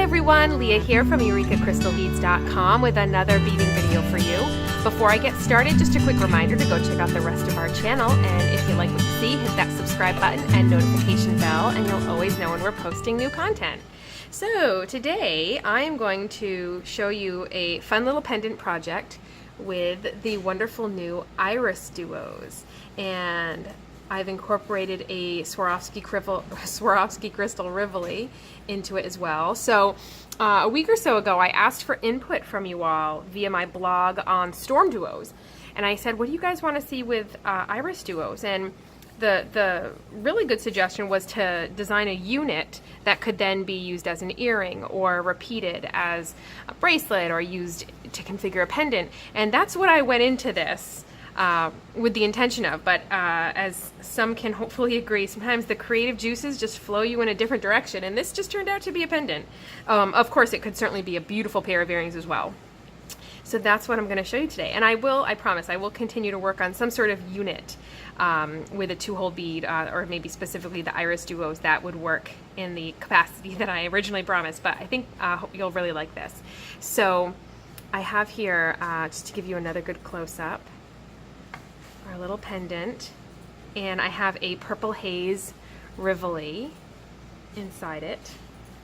everyone, Leah here from EurekaCrystalBeads.com with another beading video for you. Before I get started, just a quick reminder to go check out the rest of our channel, and if you like what you see, hit that subscribe button and notification bell, and you'll always know when we're posting new content. So today I am going to show you a fun little pendant project with the wonderful new IrisDuos, and I've incorporated a Swarovski Crystal Rivoli into it as well. So a week or so ago, I asked for input from you all via my blog on Storm Duos, and I said, what do you guys want to see with IrisDuos? And the really good suggestion was to design a unit that could then be used as an earring or repeated as a bracelet or used to configure a pendant. And that's what I went into this with the intention of, but as some can hopefully agree, sometimes the creative juices just flow you in a different direction, and this just turned out to be a pendant. Of course, it could certainly be a beautiful pair of earrings as well. So that's what I'm going to show you today, and I promise, I will continue to work on some sort of unit with a 2-hole bead, or maybe specifically the IrisDuos that would work in the capacity that I originally promised, but I think you'll really like this. So I have here, just to give you another good close-up, our little pendant, and I have a purple haze Rivoli inside it,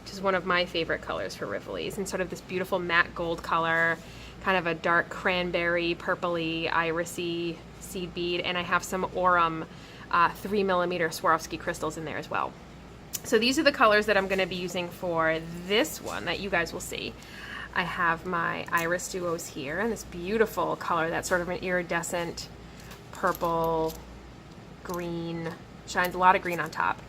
which is one of my favorite colors for Rivolis, and sort of this beautiful matte gold color, kind of a dark cranberry, purpley, irisy seed bead, and I have some Aurum 3mm Swarovski crystals in there as well. So these are the colors that I'm going to be using for this one that you guys will see. I have my IrisDuos here, and this beautiful color that's sort of an iridescent purple, green, shines a lot of green on top.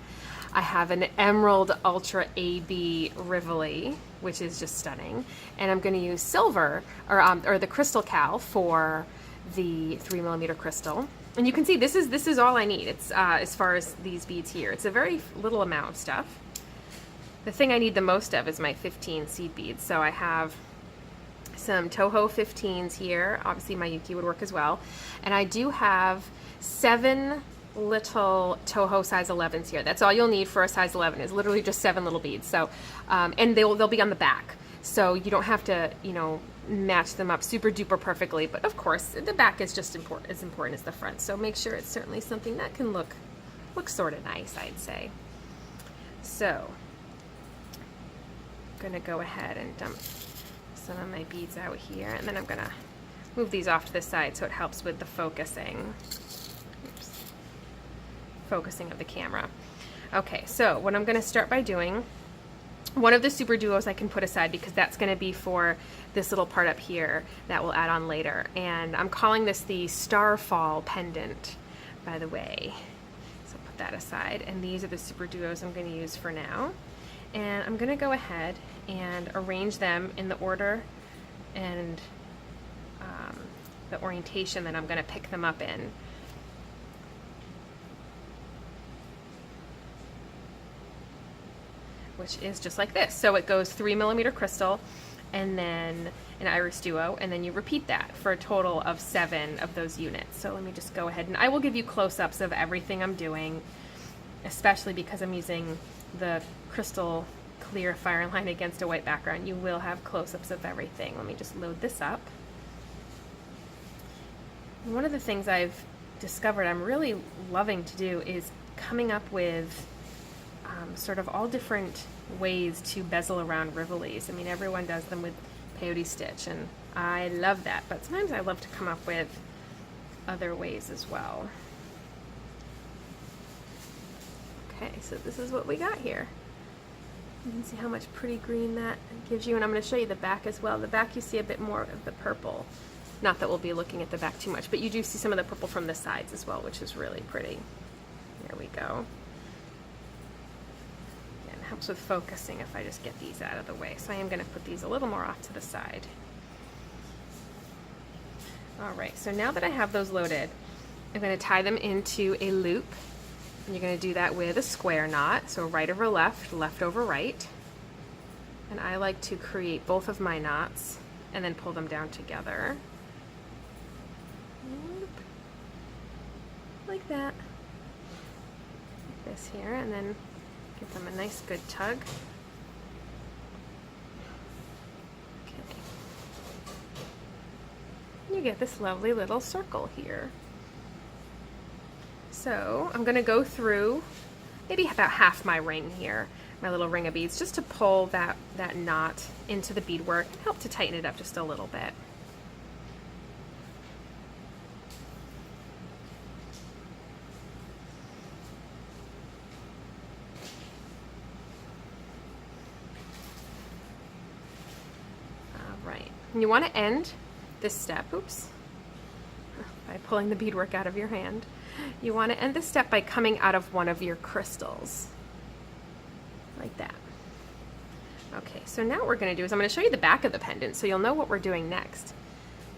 I have an Emerald Ultra AB Rivoli, which is just stunning, and I'm going to use silver, or the crystal cal for the 3mm crystal. And you can see this is all I need. It's as far as these beads here. It's a very little amount of stuff. The thing I need the most of is my 15 seed beads. So I have some Toho 15s here. Obviously my Yuki would work as well. And I do have 7 little Toho size 11s here. That's all you'll need for a size 11, is literally just 7 little beads. So, and they'll be on the back. So you don't have to, you know, match them up super duper perfectly. But of course, the back is just as important as the front. So make sure it's certainly something that can look sort of nice, I'd say. So I'm gonna go ahead and dump some of my beads out here, and then I'm gonna move these off to the side so it helps with the focusing. Oops. Focusing of the camera. Okay, so what I'm gonna start by doing, one of the Super Duos I can put aside because that's gonna be for this little part up here that we'll add on later, and I'm calling this the Starfall pendant, by the way. So put that aside, and these are the Super Duos I'm gonna use for now. And I'm gonna go ahead and arrange them in the order and the orientation that I'm gonna pick them up in. Which is just like this. So it goes 3mm crystal, and then an IrisDuo, and then you repeat that for a total of 7 of those units. So let me just go ahead, and I will give you close-ups of everything I'm doing, especially because I'm using the crystal clear fire line against a white background. You will have close-ups of everything. Let me just load this up. One of the things I've discovered I'm really loving to do is coming up with sort of all different ways to bezel around Rivolis. I mean, everyone does them with peyote stitch, and I love that, but sometimes I love to come up with other ways as well. Okay, so this is what we got here. You can see how much pretty green that gives you, and I'm going to show you the back as well. The back, you see a bit more of the purple. Not that we'll be looking at the back too much, but you do see some of the purple from the sides as well, which is really pretty. There we go. And it helps with focusing if I just get these out of the way. So I am going to put these a little more off to the side. Alright, so now that I have those loaded, I'm going to tie them into a loop. And you're going to do that with a square knot, so right over left, left over right. And I like to create both of my knots and then pull them down together. Like that. Like this here, and then give them a nice good tug. You get this lovely little circle here. So I'm going to go through maybe about half my ring here, my little ring of beads, just to pull that knot into the beadwork and help to tighten it up just a little bit. All right, and you want to end this step, oops, by pulling the beadwork out of your hand. You want to end this step by coming out of one of your crystals, like that. Okay, so now what we're going to do is I'm going to show you the back of the pendant so you'll know what we're doing next.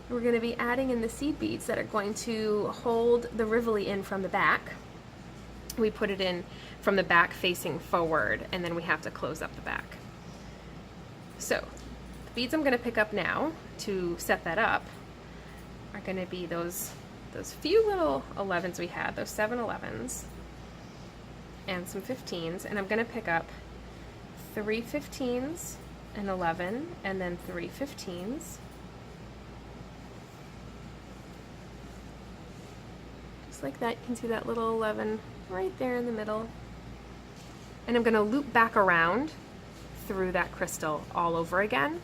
We're going to be adding in the seed beads that are going to hold the Rivoli in from the back. We put it in from the back facing forward, and then we have to close up the back. So the beads I'm going to pick up now to set that up are going to be those few little 11s we had, those 7 11s and some 15s, and I'm going to pick up 3 15s, an 11, and then 3 15s. Just like that. You can see that little 11 right there in the middle. And I'm going to loop back around through that crystal all over again.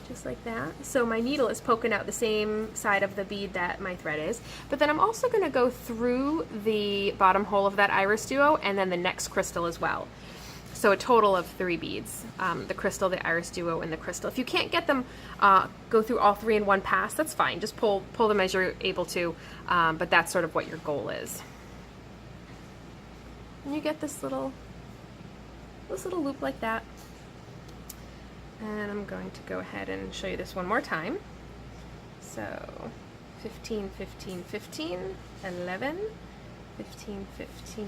Just like that. So my needle is poking out the same side of the bead that my thread is, but then I'm also going to go through the bottom hole of that IrisDuo and then the next crystal as well. So a total of 3 beads, the crystal, the IrisDuo, and the crystal. If you can't get them, go through all 3 in one pass, that's fine. Just pull them as you're able to, but that's sort of what your goal is. And you get this little loop like that. And I'm going to go ahead and show you this one more time. So 15, 15, 15, 11, 15, 15,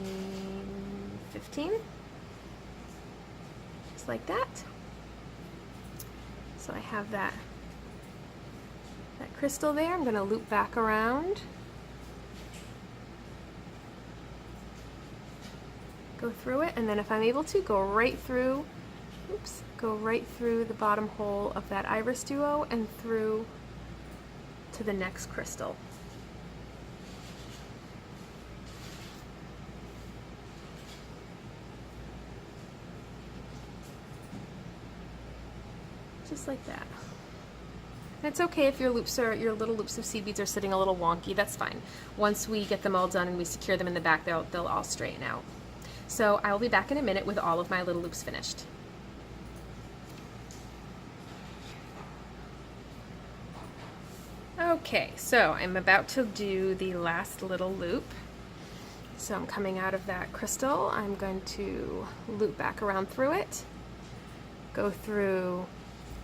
15. Just like that. So I have that crystal there. I'm going to loop back around. Go through it, and then if I'm able to, go right through, oops, go right through the bottom hole of that IrisDuo and through to the next crystal. Just like that. And it's okay if your little loops of seed beads are sitting a little wonky, that's fine. Once we get them all done and we secure them in the back, they'll all straighten out. So I will be back in a minute with all of my little loops finished. Okay, so I'm about to do the last little loop. So I'm coming out of that crystal. I'm going to loop back around through it, go through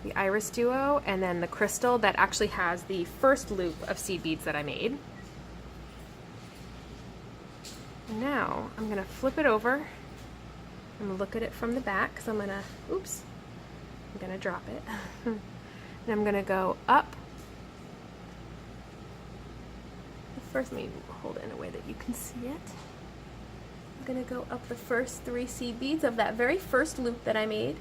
the IrisDuo, and then the crystal that actually has the first loop of seed beads that I made. And now I'm going to flip it over. I'm going to look at it from the back because I'm going to, oops, I'm going to drop it. And I'm going to go up. First, let me hold it in a way that you can see it. I'm going to go up the first 3 seed beads of that very first loop that I made.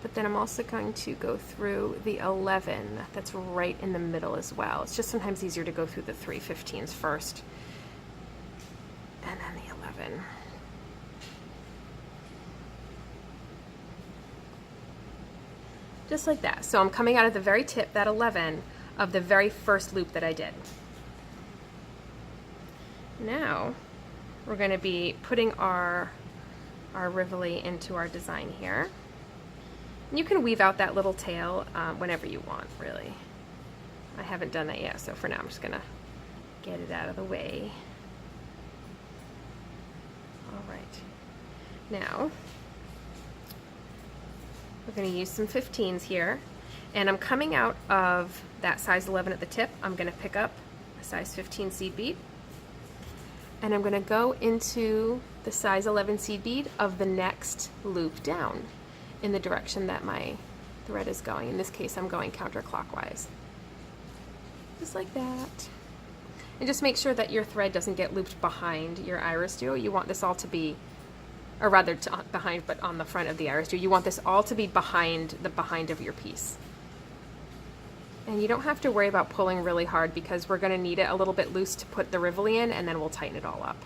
But then I'm also going to go through the 11 that's right in the middle as well. It's just sometimes easier to go through the 3 15s first. And then the 11. Just like that. So I'm coming out of the very tip, that 11, of the very first loop that I did. Now we're going to be putting our Rivoli into our design here. And you can weave out that little tail whenever you want, really. I haven't done that yet, so for now I'm just going to get it out of the way. All right. Now we're going to use some 15s here, and I'm coming out of that size 11 at the tip. I'm going to pick up a size 15 seed bead, and I'm going to go into the size 11 seed bead of the next loop down in the direction that my thread is going. In this case, I'm going counterclockwise. Just like that. And just make sure that your thread doesn't get looped behind your IrisDuo. You want this all to be, or rather behind, but on the front of the IrisDuo. You want this all to be behind the behind of your piece. And you don't have to worry about pulling really hard because we're going to need it a little bit loose to put the Rivoli in, and then we'll tighten it all up.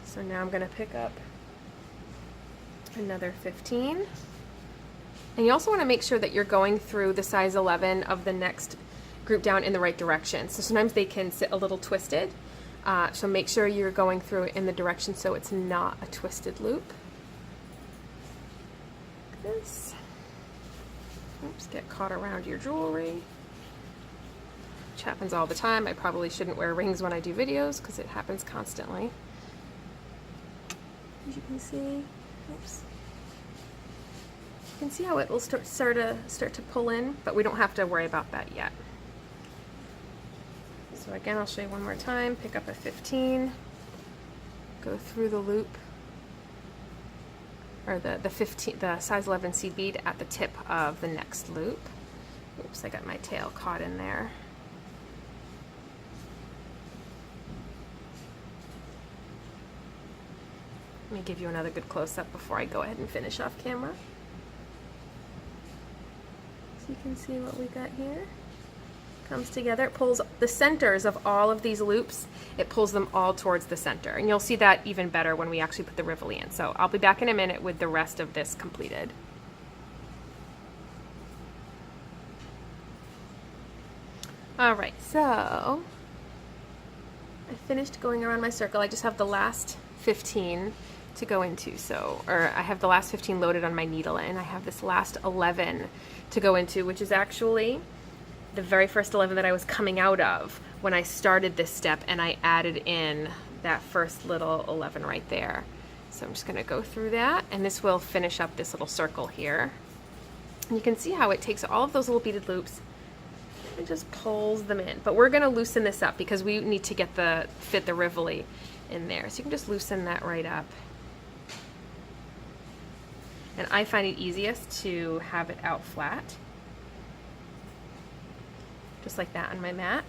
So now I'm going to pick up another 15. And you also want to make sure that you're going through the size 11 of the next group down in the right direction. So sometimes they can sit a little twisted. So make sure you're going through it in the direction so it's not a twisted loop. Like this. Oops, get caught around your jewelry. Which happens all the time. I probably shouldn't wear rings when I do videos because it happens constantly. As you can see, oops. You can see how it will start to pull in, but we don't have to worry about that yet. So again, I'll show you one more time. Pick up a 15, go through the loop, or the size 11 seed bead at the tip of the next loop. Oops, I got my tail caught in there. Let me give you another good close-up before I go ahead and finish off camera. So you can see what we got here. Comes together, it pulls the centers of all of these loops, it pulls them all towards the center. And you'll see that even better when we actually put the Rivoli in. So I'll be back in a minute with the rest of this completed. Alright, so I finished going around my circle. I just have the last 15 to go into, or I have the last 15 loaded on my needle, and I have this last 11 to go into, which is actually the very first 11 that I was coming out of when I started this step, and I added in that first little 11 right there. So I'm just going to go through that, and this will finish up this little circle here. And you can see how it takes all of those little beaded loops and just pulls them in. But we're going to loosen this up because we need to get fit the Rivoli in there. So you can just loosen that right up. And I find it easiest to have it out flat. Just like that on my mat.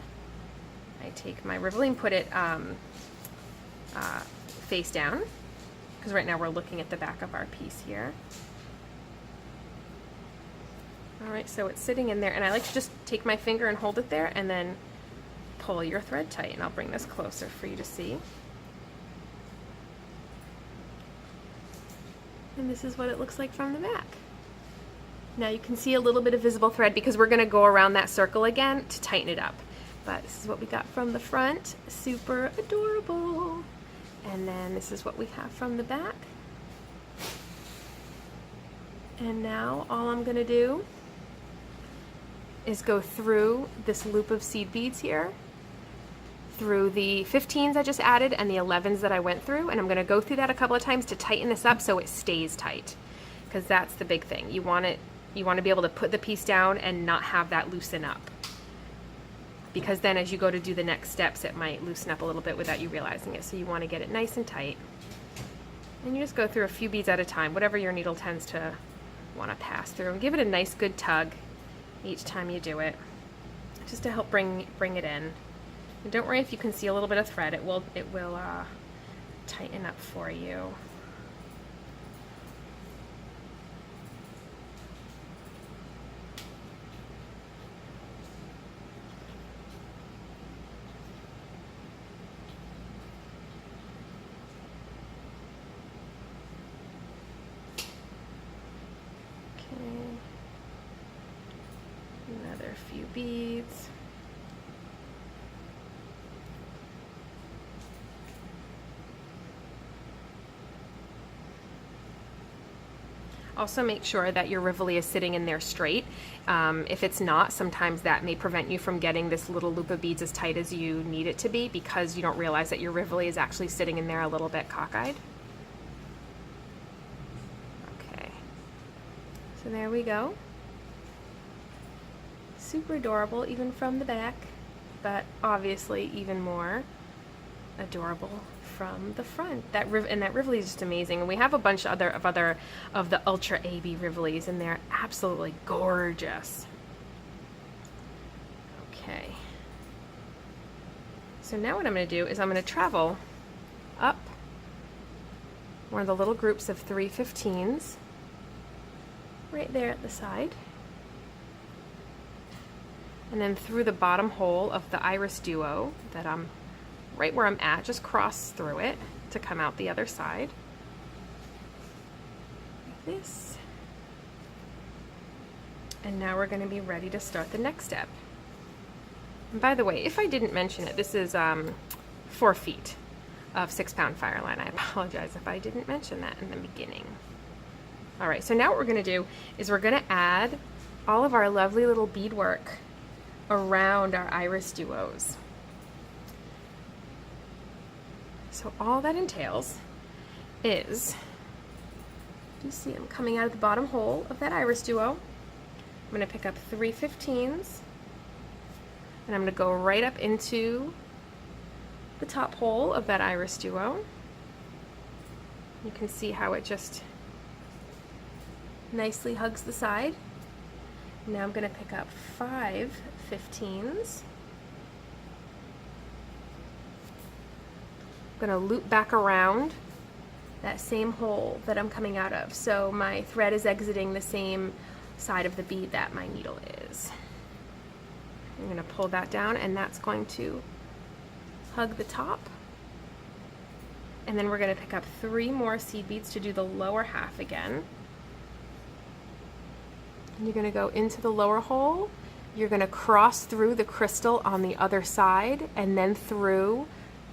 I take my Rivoli and put it face down, because right now we're looking at the back of our piece here. Alright, so it's sitting in there, and I like to just take my finger and hold it there and then pull your thread tight, and I'll bring this closer for you to see. And this is what it looks like from the back. Now you can see a little bit of visible thread because we're going to go around that circle again to tighten it up. But this is what we got from the front. Super adorable. And then this is what we have from the back. And now all I'm going to do is go through this loop of seed beads here, through the 15s I just added and the 11s that I went through, and I'm going to go through that a couple of times to tighten this up so it stays tight, because that's the big thing. You want to be able to put the piece down and not have that loosen up, because then as you go to do the next steps it might loosen up a little bit without you realizing it. So you want to get it nice and tight, and you just go through a few beads at a time, whatever your needle tends to want to pass through, and give it a nice good tug each time you do it, just to help bring it in. And don't worry if you can see a little bit of thread, it will tighten up for you. Another few beads. Also make sure that your Rivoli is sitting in there straight. If it's not, sometimes that may prevent you from getting this little loop of beads as tight as you need it to be, because you don't realize that your Rivoli is actually sitting in there a little bit cockeyed. Okay, so there we go. Super adorable even from the back, but obviously even more adorable from the front. That Rivoli is just amazing, and we have a bunch of the Ultra AB Rivolis, and they're absolutely gorgeous. Okay, so now what I'm going to do is I'm going to travel up one of the little groups of 3 15s right there at the side. And then through the bottom hole of the IrisDuo that I'm right where I'm at, just cross through it to come out the other side. Like this. And now we're going to be ready to start the next step. And by the way, if I didn't mention it, this is 4 feet of 6-pound fire line. I apologize if I didn't mention that in the beginning. All right, so now what we're going to do is we're going to add all of our lovely little beadwork around our IrisDuos. So all that entails is, you see I'm coming out of the bottom hole of that IrisDuo. I'm going to pick up 3 15s, and I'm going to go right up into the top hole of that IrisDuo. You can see how it just nicely hugs the side. Now I'm going to pick up 5 15s. I'm going to loop back around that same hole that I'm coming out of, so my thread is exiting the same side of the bead that my needle is. I'm going to pull that down, and that's going to hug the top. And then we're going to pick up 3 more seed beads to do the lower half again. And you're going to go into the lower hole. You're going to cross through the crystal on the other side and then through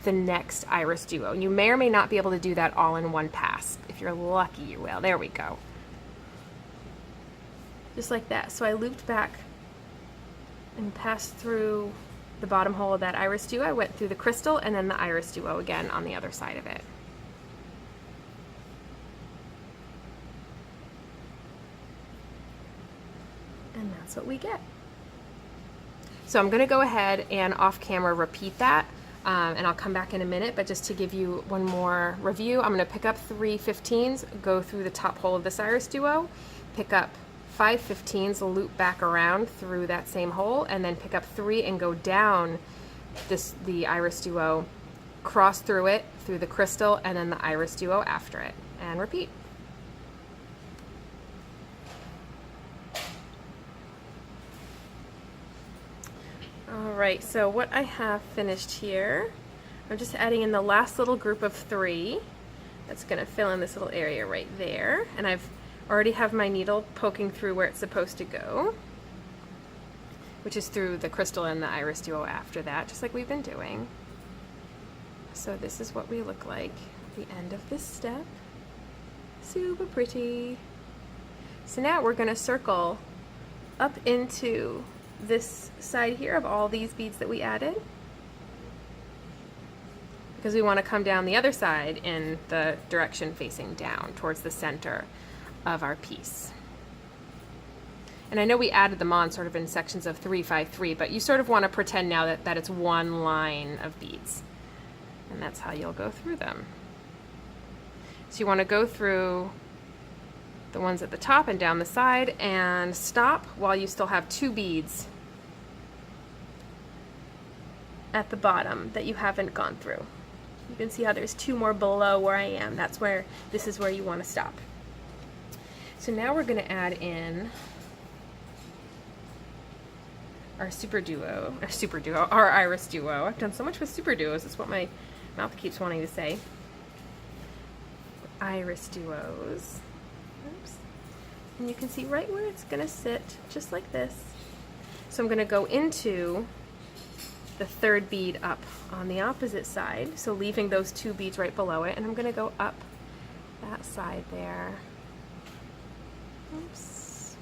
the next IrisDuo. And you may or may not be able to do that all in one pass. If you're lucky, you will. There we go. Just like that. So I looped back and passed through the bottom hole of that IrisDuo. I went through the crystal and then the IrisDuo again on the other side of it. And that's what we get. So I'm going to go ahead and off camera repeat that, and I'll come back in a minute, but just to give you one more review, I'm going to pick up 3 15s, go through the top hole of this IrisDuo, pick up 5 15s, loop back around through that same hole, and then pick up 3 and go down the IrisDuo, cross through it, through the crystal, and then the IrisDuo after it, and repeat. Alright, so what I have finished here, I'm just adding in the last little group of 3. That's going to fill in this little area right there, and I've already have my needle poking through where it's supposed to go, which is through the crystal and the IrisDuo after that, just like we've been doing. So this is what we look like at the end of this step. Super pretty. So now we're going to circle up into this side here of all these beads that we added, because we want to come down the other side in the direction facing down towards the center of our piece. And I know we added them on sort of in sections of 3, 5, 3, but you sort of want to pretend now that it's one line of beads, and that's how you'll go through them. So you want to go through the ones at the top and down the side and stop while you still have 2 beads at the bottom that you haven't gone through. You can see how there's 2 more below where I am. This is where you want to stop. So now we're going to add in our our IrisDuo. I've done so much with SuperDuos, it's what my mouth keeps wanting to say. IrisDuos. Oops. And you can see right where it's going to sit, just like this. So I'm going to go into the 3rd bead up on the opposite side, so leaving those 2 beads right below it, and I'm going to go up that side there. Oops.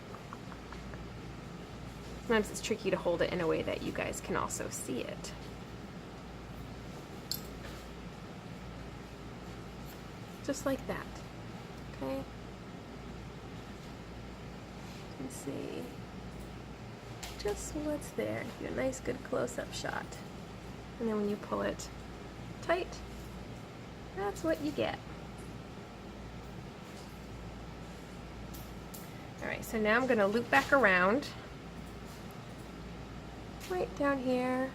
Sometimes it's tricky to hold it in a way that you guys can also see it. Just like that. Okay? You can see just what's there. Get a nice good close-up shot. And then when you pull it tight, that's what you get. Alright, so now I'm going to loop back around right down here,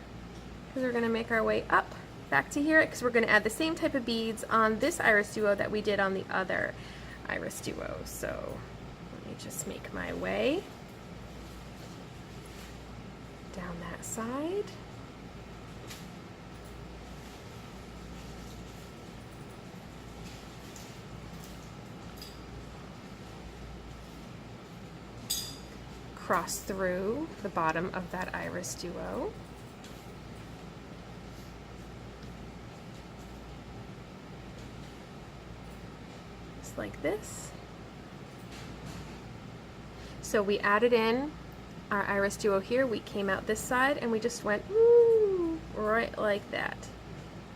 because we're going to make our way up back to here, because we're going to add the same type of beads on this IrisDuo that we did on the other IrisDuo. So let me just make my way down that side. Cross through the bottom of that IrisDuo. Just like this. So we added in our IrisDuo here, we came out this side and we just went ooh, right like that.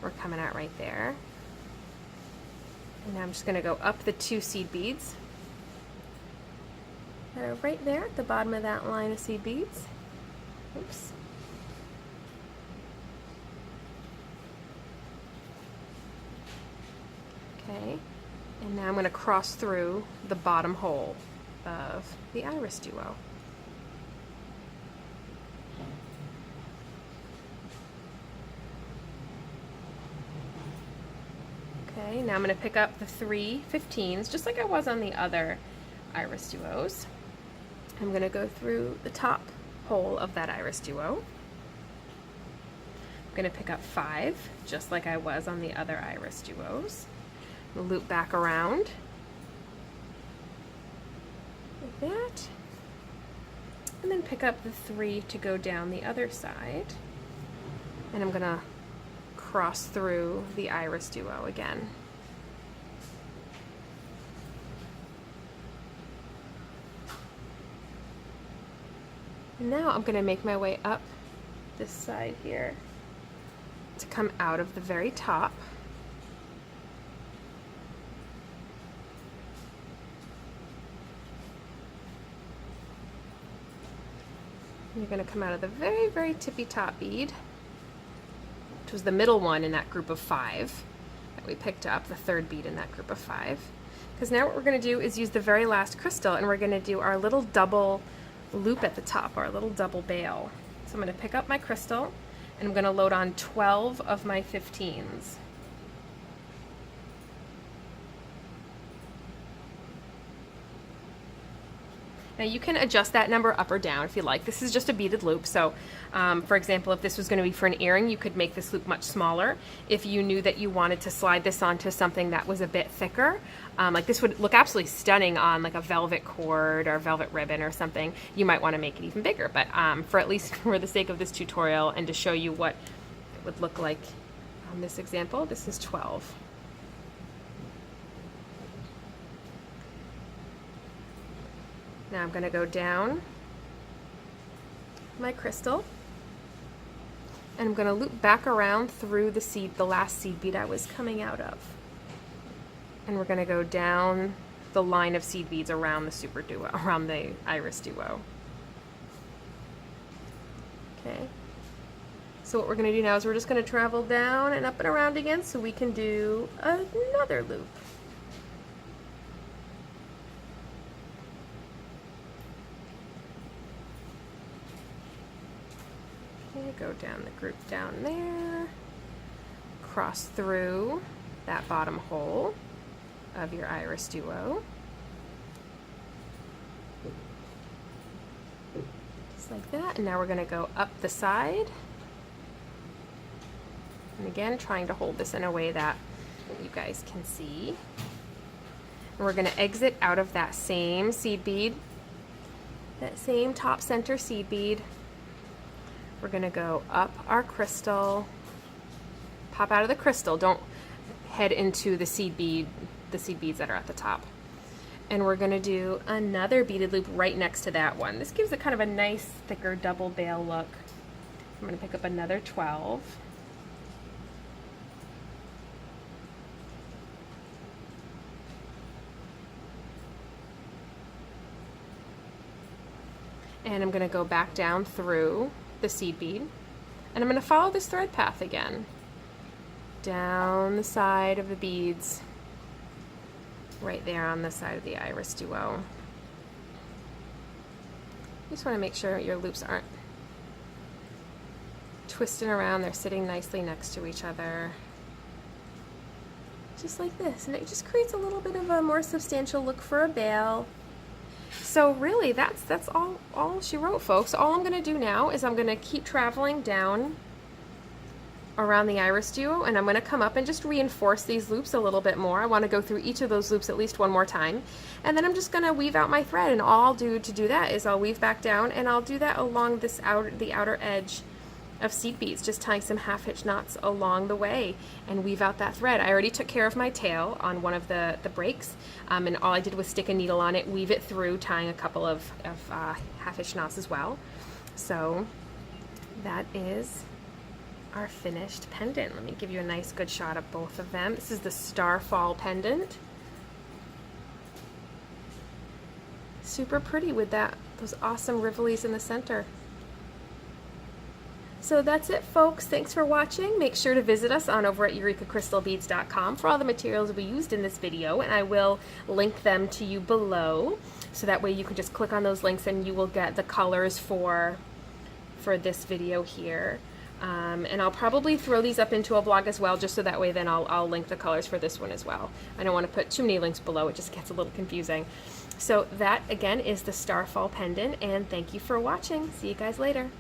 We're coming out right there. And now I'm just going to go up the 2 seed beads that are right there at the bottom of that line of seed beads. Oops. Okay, and now I'm going to cross through the bottom hole of the IrisDuo. Okay, now I'm going to pick up the 3 15s, just like I was on the other IrisDuos. I'm going to go through the top hole of that IrisDuo. I'm going to pick up 5, just like I was on the other IrisDuos. Loop back around like that, and then pick up the 3 to go down the other side, and I'm going to cross through the IrisDuo again. And now I'm going to make my way up this side here to come out of the very top. You're going to come out of the very, very tippy top bead, which was the middle one in that group of 5 that we picked up, the 3rd bead in that group of 5. Because now what we're going to do is use the very last crystal, and we're going to do our little double loop at the top, our little double bail. So I'm going to pick up my crystal, and I'm going to load on 12 of my 15s. Now you can adjust that number up or down if you like. This is just a beaded loop, so for example, if this was going to be for an earring, you could make this loop much smaller. If you knew that you wanted to slide this onto something that was a bit thicker, like this would look absolutely stunning on like a velvet cord or velvet ribbon or something, you might want to make it even bigger. But for at least for the sake of this tutorial and to show you what it would look like on this example, this is 12. Now I'm going to go down my crystal, and I'm going to loop back around through the last seed bead I was coming out of. And we're going to go down the line of seed beads around the around the IrisDuo. Okay. So what we're going to do now is we're just going to travel down and up and around again so we can do another loop. Go down the group down there, cross through that bottom hole of your IrisDuo, just like that, and now we're going to go up the side, and again trying to hold this in a way that you guys can see, and we're going to exit out of that same seed bead, that same top center seed bead. We're going to go up our crystal, pop out of the crystal, don't head into the seed beads that are at the top. And we're going to do another beaded loop right next to that one. This gives it kind of a nice thicker double bail look. I'm going to pick up another 12. And I'm going to go back down through the seed bead, and I'm going to follow this thread path again down the side of the beads right there on the side of the IrisDuo. You just want to make sure your loops aren't twisting around, they're sitting nicely next to each other, just like this, and it just creates a little bit of a more substantial look for a bail. So really, that's all she wrote, folks. All I'm gonna do now is I'm gonna keep traveling down around the IrisDuo, and I'm going to come up and just reinforce these loops a little bit more. I want to go through each of those loops at least one more time, and then I'm just going to weave out my thread, and all I'll do to do that is I'll weave back down, and I'll do that along the outer edge of seed beads, just tying some half hitch knots along the way and weave out that thread. I already took care of my tail on one of the breaks, and all I did was stick a needle on it, weave it through, tying a couple of half hitch knots as well. So that is our finished pendant. Let me give you a nice good shot of both of them. This is the Starfall pendant. Super pretty with those awesome rivolis in the center. So that's it, folks. Thanks for watching. Make sure to visit us on over at EurekaCrystalBeads.com for all the materials we used in this video, and I will link them to you below, so that way you can just click on those links and you will get the colors for this video here. And I'll probably throw these up into a blog as well, just so that way then I'll link the colors for this one as well. I don't want to put too many links below, it just gets a little confusing. So that again is the Starfall pendant, and thank you for watching. See you guys later.